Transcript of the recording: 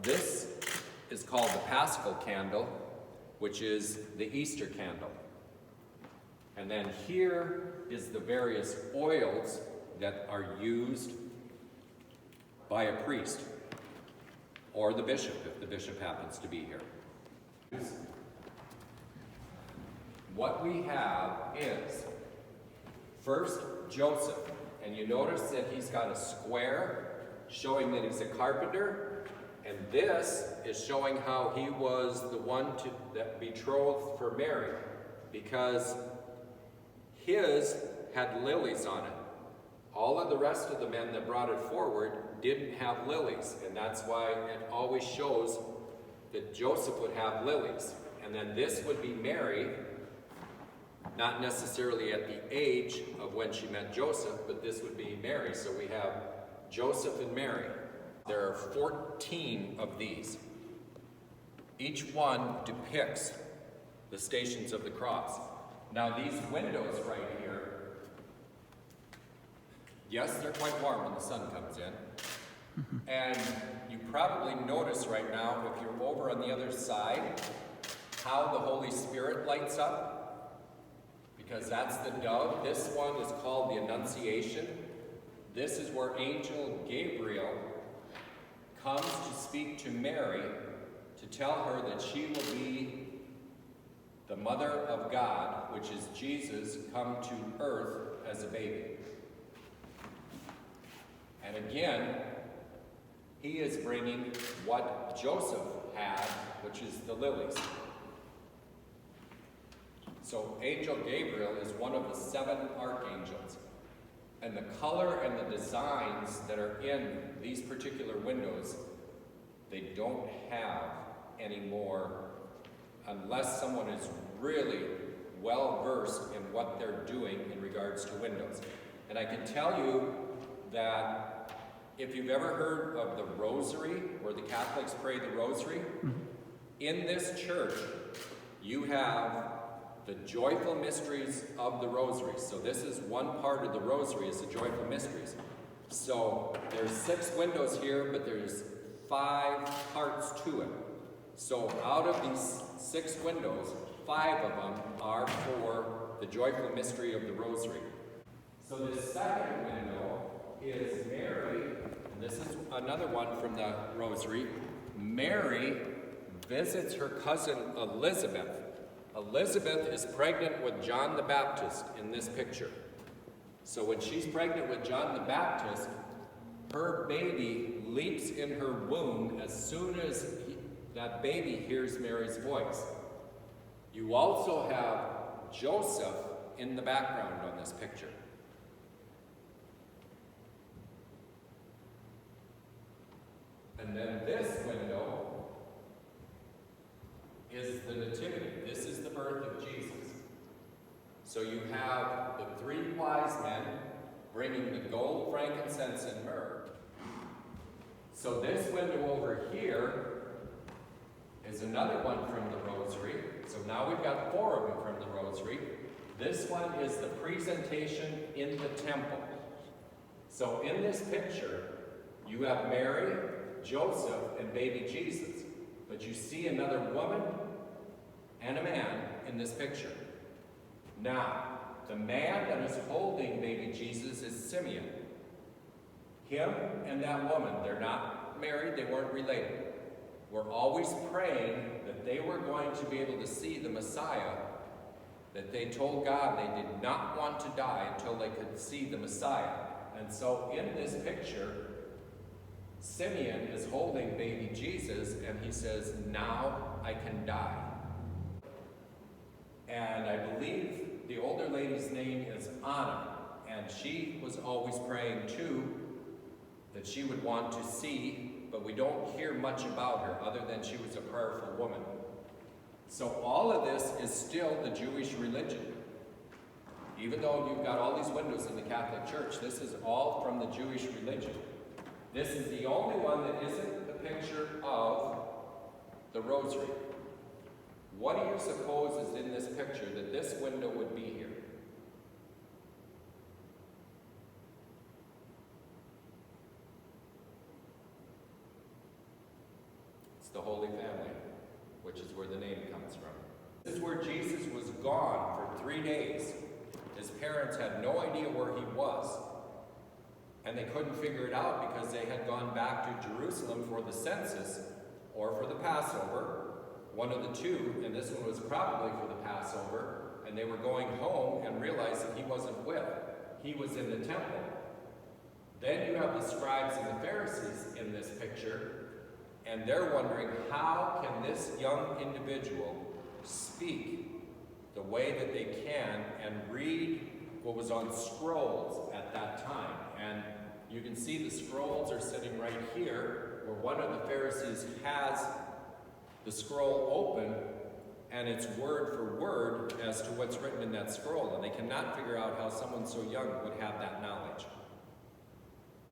this is called the Paschal candle, which is the Easter candle. And then here is the various oils that are used by a priest or the bishop, if the bishop happens to be here. What we have is, first, Joseph. And you notice that he's got a square showing that he's a carpenter. And this is showing how he was the one that betrothed for Mary, because his had lilies on it. All of the rest of the men that brought it forward didn't have lilies, and that's why it always shows that Joseph would have lilies. And then this would be Mary, not necessarily at the age of when she met Joseph, but this would be Mary. So we have Joseph and Mary. There are 14 of these. Each one depicts the Stations of the Cross. Now these windows right here, yes, they're quite warm when the sun comes in. And you probably notice right now, if you're over on the other side, how the Holy Spirit lights up, because that's the dove. This one is called the Annunciation. This is where Angel Gabriel comes to speak to Mary to tell her that she will be the mother of God, which is Jesus come to earth as a baby. And again, he is bringing what Joseph had, which is the lilies. So Angel Gabriel is one of the 7 archangels. And the color and the designs that are in these particular windows, they don't have anymore unless someone is really well versed in what they're doing in regards to windows. And I can tell you that if you've ever heard of the rosary, where the Catholics pray the rosary, in this church you have the joyful mysteries of the rosary. So this is one part of the rosary, is the joyful mysteries. So there's 6 windows here, but there's 5 parts to it. So out of these 6 windows, 5 of them are for the joyful mystery of the rosary. So this second window is Mary, and this is another one from the rosary. Mary visits her cousin Elizabeth. Elizabeth is pregnant with John the Baptist in this picture. So when she's pregnant with John the Baptist, her baby leaps in her womb as soon as that baby hears Mary's voice. You also have Joseph in the background on this picture. And then this window is the Nativity. This is the birth of Jesus. So you have the 3 wise men bringing the gold, frankincense, and myrrh. So this window over here is another one from the rosary. So now we've got 4 of them from the rosary. This one is the presentation in the temple. So in this picture, you have Mary, Joseph, and baby Jesus. But you see another woman and a man in this picture. Now, the man that is holding baby Jesus is Simeon. Him and that woman, they're not married, they weren't related. We're always praying that they were going to be able to see the Messiah, that they told God they did not want to die until they could see the Messiah. And so in this picture, Simeon is holding baby Jesus, and he says, now I can die. And I believe the older lady's name is Anna, and she was always praying too that she would want to see, but we don't hear much about her other than she was a prayerful woman. So all of this is still the Jewish religion. Even though you've got all these windows in the Catholic Church, this is all from the Jewish religion. This is the only one that isn't the picture of the rosary. What do you suppose is in this picture that this window would be here? It's the Holy Family, which is where the name comes from. This is where Jesus was gone for 3 days. His parents had no idea where he was. And they couldn't figure it out because they had gone back to Jerusalem for the census or for the Passover, one of the two, and this one was probably for the Passover, and they were going home and realized that he wasn't with. He was in the temple. Then you have the scribes and the Pharisees in this picture, and they're wondering, how can this young individual speak the way that they can and read what was on scrolls at that time? And you can see the scrolls are sitting right here, where one of the Pharisees has the scroll open, and it's word for word as to what's written in that scroll. And they cannot figure out how someone so young would have that knowledge.